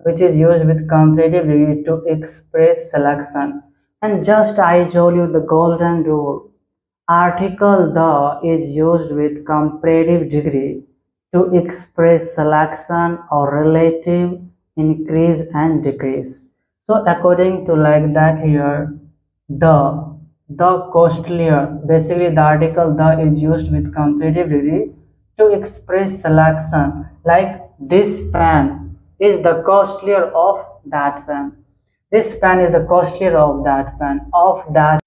which is used with comparative degree to express selection. And just I told you the golden rule. Article the is used with comparative degree to express selection or relative increase and decrease. So according to like that here, the costlier, basically the article the is used with comparative degree to express selection, like this pen is the costlier of that pen. This pen is the costlier of that pen, of that.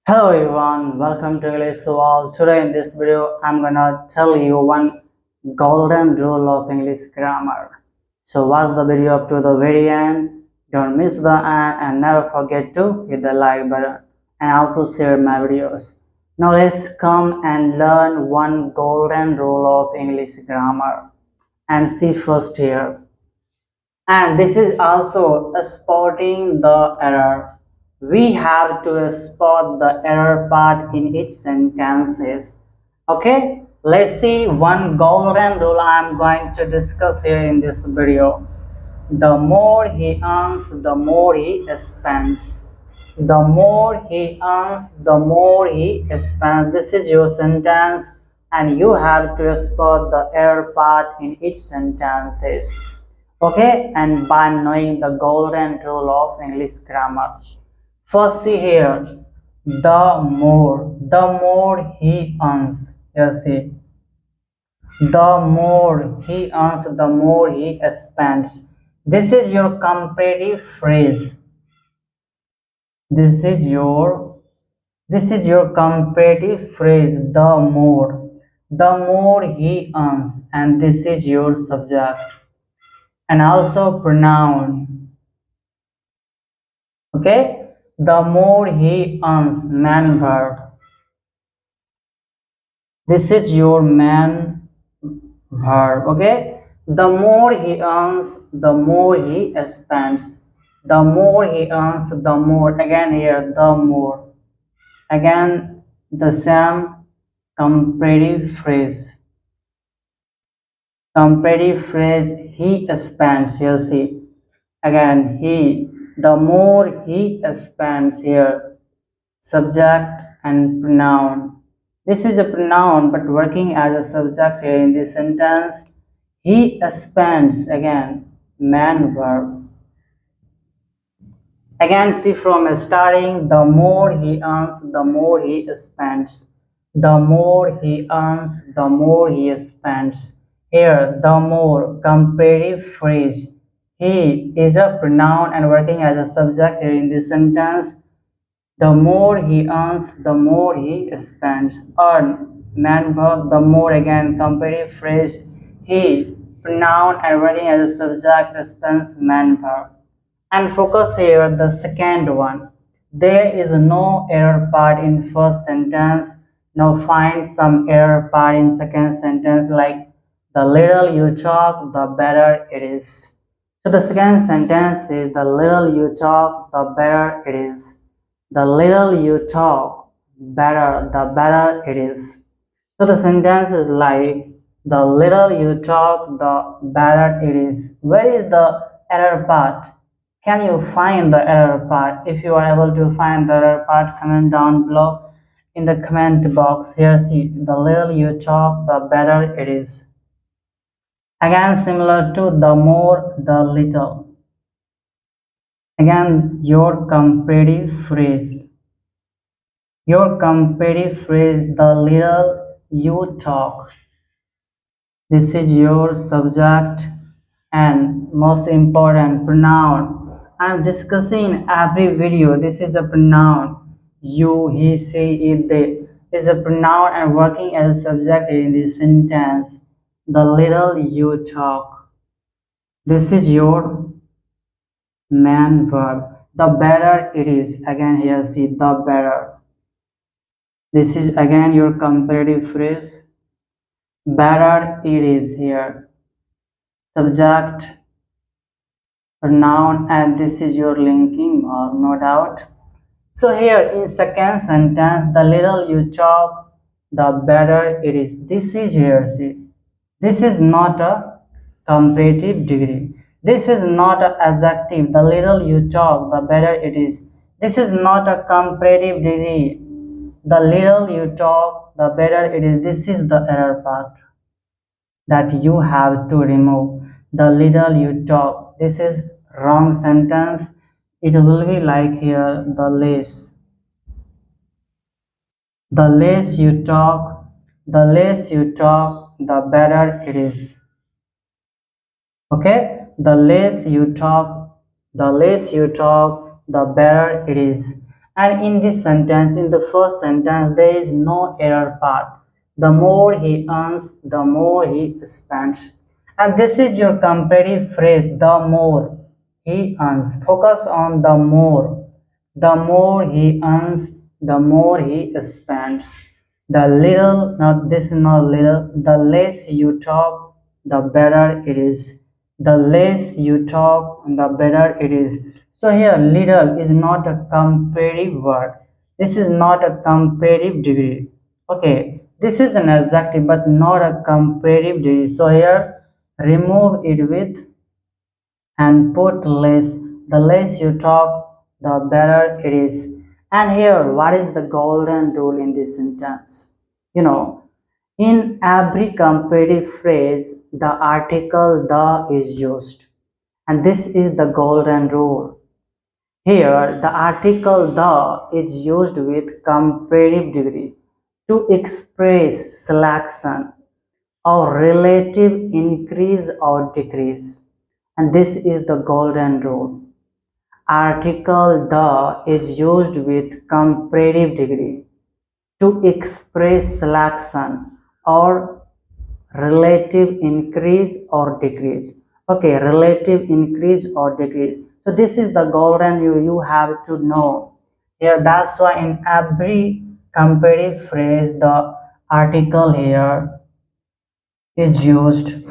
Hello everyone, welcome to English World. Today in this video, I'm gonna tell you one golden rule of English grammar. So watch the video up to the very end. Don't miss the end and never forget to hit the like button and also share my videos. Now let's come and learn one golden rule of English grammar and see first here. And this is also spotting the error. We have to spot the error part in each sentences. Okay, let's see one golden rule I am going to discuss here in this video. The more he earns, the more he spends. The more he earns, the more he spends. This is your sentence and you have to spot the error part in each sentences. Okay, and by knowing the golden rule of English grammar. First see here, the more he earns. Here see, the more he earns, the more he spends. This is your comparative phrase. This is your comparative phrase. The more he earns, and this is your subject. And also pronoun. Okay, the more he earns, man verb. This is your man verb. Okay, the more he earns, the more he spends. The more he earns, the more, again here, the more, again the same comparative phrase. Comparative phrase, he spends. Here see, again he, the more he spends. Here subject and pronoun. This is a pronoun but working as a subject here in this sentence. He spends, again man verb. Again see from starting, the more he earns, the more he spends. The more he earns, the more he spends. Here the more, comparative phrase. He is a pronoun and working as a subject here in this sentence. The more he earns, the more he spends. Earn, man verb, the more, again comparative phrase. He, pronoun and working as a subject, spends, man verb. And focus here the second one. There is no error part in first sentence. Now find some error part in second sentence, like the little you talk, the better it is. So the second sentence is, the little you talk, the better it is. The little you talk, the better it is. So the sentence is like, the little you talk, the better it is. Where is the error part? Can you find the error part? If you are able to find the error part, comment down below in the comment box. Here see, the little you talk, the better it is. Again similar to the more, the little. Again your comparative phrase. Your comparative phrase, the little you talk. This is your subject and most important pronoun. I am discussing in every video. This is a pronoun. You, he, she, it, they is a pronoun and working as a subject in this sentence. The little you talk. This is your man verb. The better it is. Again here see, the better. This is again your comparative phrase. Better it is here. Subject, pronoun, and this is your linking verb, no doubt. So here in second sentence, the little you talk, the better it is. This is here, see. This is not a comparative degree. This is not an adjective. The little you talk, the better it is. This is not a comparative degree. The little you talk, the better it is. This is the error part that you have to remove. The little you talk. This is wrong sentence. It will be like here, the less. The less you talk, the better it is. Okay, the less you talk, the better it is. And in this sentence, in the first sentence, there is no error part. The more he earns, the more he spends. And this is your comparative phrase, the more he earns. Focus on the more. The more he earns, the more he spends. The little, not this, not little, the less you talk, the better it is. The less you talk, the better it is. So here, little is not a comparative word. This is not a comparative degree. Okay, this is an adjective, but not a comparative degree. So here, remove it with and put less. The less you talk, the better it is. And here, what is the golden rule in this sentence? You know, in every comparative phrase, the article the is used. And this is the golden rule. Here, the article the is used with comparative degree to express selection or relative increase or decrease. And this is the golden rule. Article the is used with comparative degree to express selection or relative increase or decrease. Okay, relative increase or decrease. So this is the golden rule you have to know. Here, that's why in every comparative phrase, the article here is used.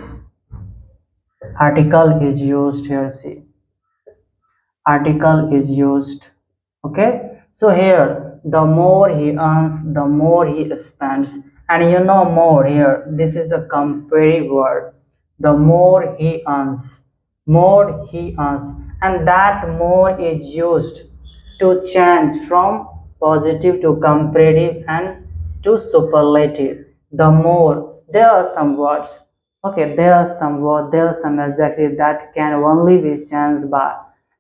Article is used here. See, article is used. Okay, so here, the more he earns, the more he spends. And you know more here, this is a comparative word. The more he earns, and that more is used to change from positive to comparative and to superlative. The more, there are some words, okay, there are some words, there are some adjectives that can only be changed by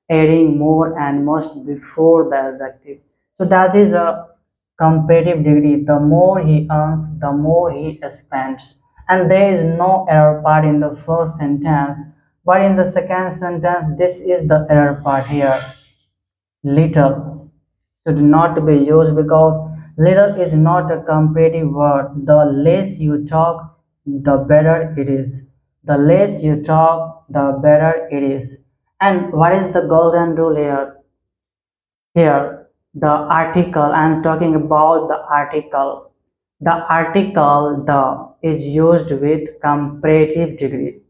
adding more and most before the adjective. So that is a comparative degree. The more he earns, the more he spends. And there is no error part in the first sentence, but in the second sentence, this is the error part here. Little should not be used because little is not a comparative word. The less you talk, the better it is. The less you talk, the better it is. And what is the golden rule here? Here, the article, I am talking about the article. The article the is used with comparative degree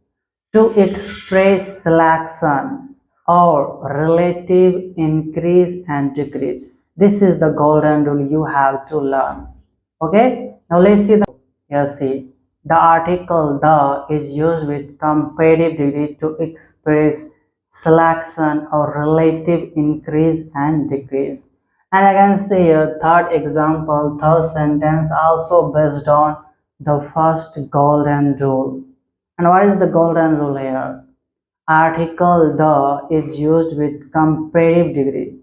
to express selection or relative increase and decrease. This is the golden rule you have to learn. Okay, now let's see the here. See, the article the is used with comparative degree to express selection or relative increase and decrease. And I can see here third example, third sentence also based on the first golden rule. And what is the golden rule here? Article the is used with comparative degree.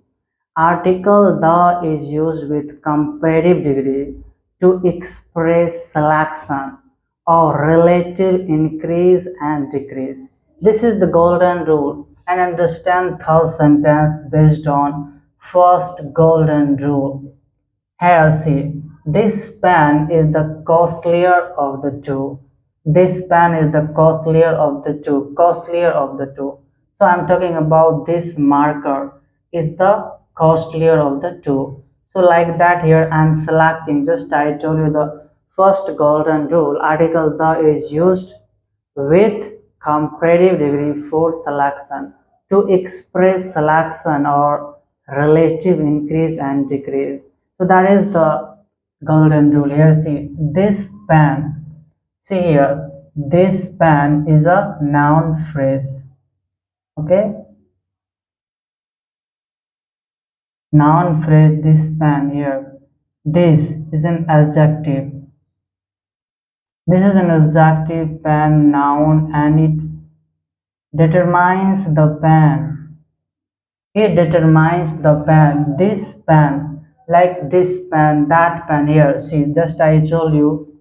Article the is used with comparative degree to express selection or relative increase and decrease. This is the golden rule, and understand third sentence based on first golden rule. Here, see, this pen is the costlier of the two. This pen is the costlier of the two. Costlier of the two. So I'm talking about this marker is the costlier of the two. So like that here I'm selecting. Just I told you the first golden rule. Article the is used with comparative degree for selection to express selection or relative increase and decrease. So that is the golden rule here. See, this pen, see here, this pen is a noun phrase. Okay, noun phrase this pen here. This is an adjective. This is an adjective pen noun and it determines the pen. It determines the pen. This pen, like this pen, that pen here. See, just I told you.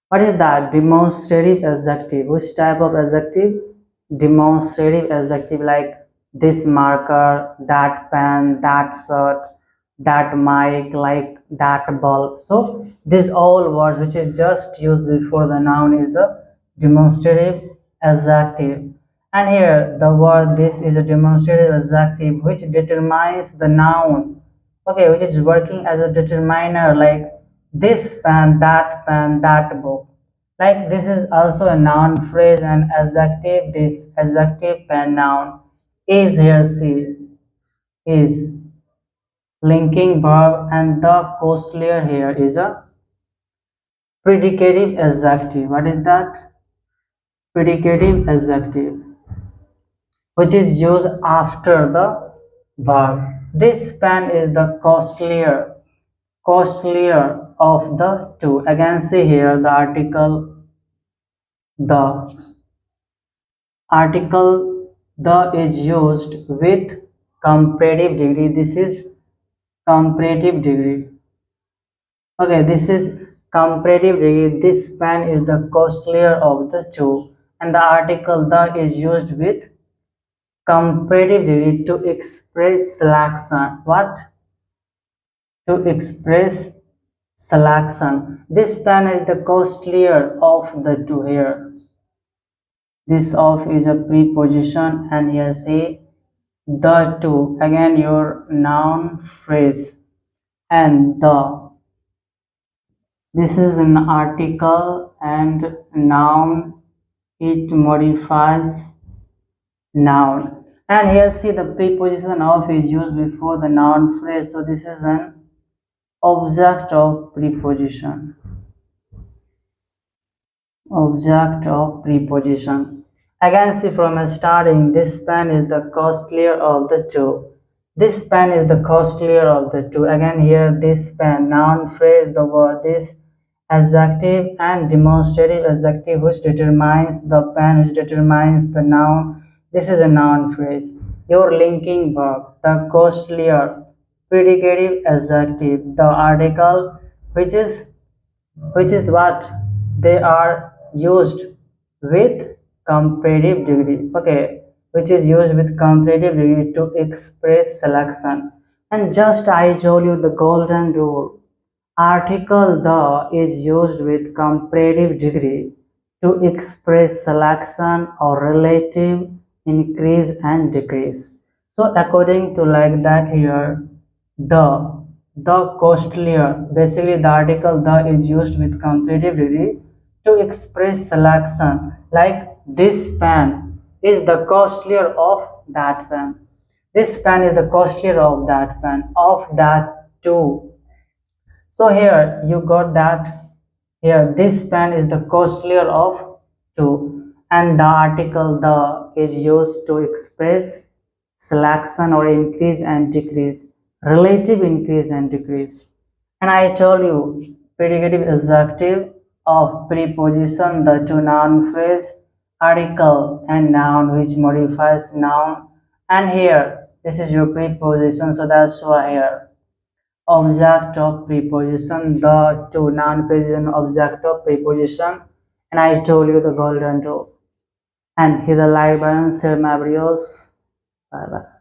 What is that? Demonstrative adjective. Which type of adjective? Demonstrative adjective like this marker, that pen, that shirt, that mic, like that bulb. So these all words which is just used before the noun is a demonstrative adjective. And here the word this is a demonstrative adjective which determines the noun. Okay, which is working as a determiner like this pen, that book. Like this is also a noun phrase and adjective. This adjective pen noun is here. See, is linking verb and the costlier here is a predicative adjective. What is that? Predicative adjective, which is used after the verb. This pen is the costlier of the two. Again, see here the the article the is used with comparative degree. This is comparative degree. Okay, this is comparative degree. This pen is the costlier of the two, and the article the is used with comparative degree to express selection. What? To express selection. This pen is the costlier of the two here. This of is a preposition, and here say the two. Again, your noun phrase and the. This is an article and noun. It modifies noun. And here see the preposition of is used before the noun phrase. So this is an object of preposition. Object of preposition. Again, see from starting, this pen is the costlier of the two. This pen is the costlier of the two. Again, here this pen, noun phrase, the word this adjective and demonstrative adjective which determines the pen, which determines the noun. This is a noun phrase. Your linking verb, the costlier, predicative adjective, the article which is what they are used with comparative degree. Okay, which is used with comparative degree to express selection. And just I told you the golden rule. Article the is used with comparative degree to express selection or relative increase and decrease. So according to like that here, the costlier, basically the article the is used with comparative degree to express selection like this pen is the costlier of that pen. This pen is the costlier of that pen, of that two. So here you got that here this pen is the costlier of two, and the article the is used to express selection or increase and decrease, relative increase and decrease. And I told you predicative adjective of preposition, the two noun phrase, article and noun which modifies noun. And here this is your preposition, so that's why here object of preposition, the two noun preposition object of preposition. And I told you the golden rule. And hit the like button, share my videos. Bye bye.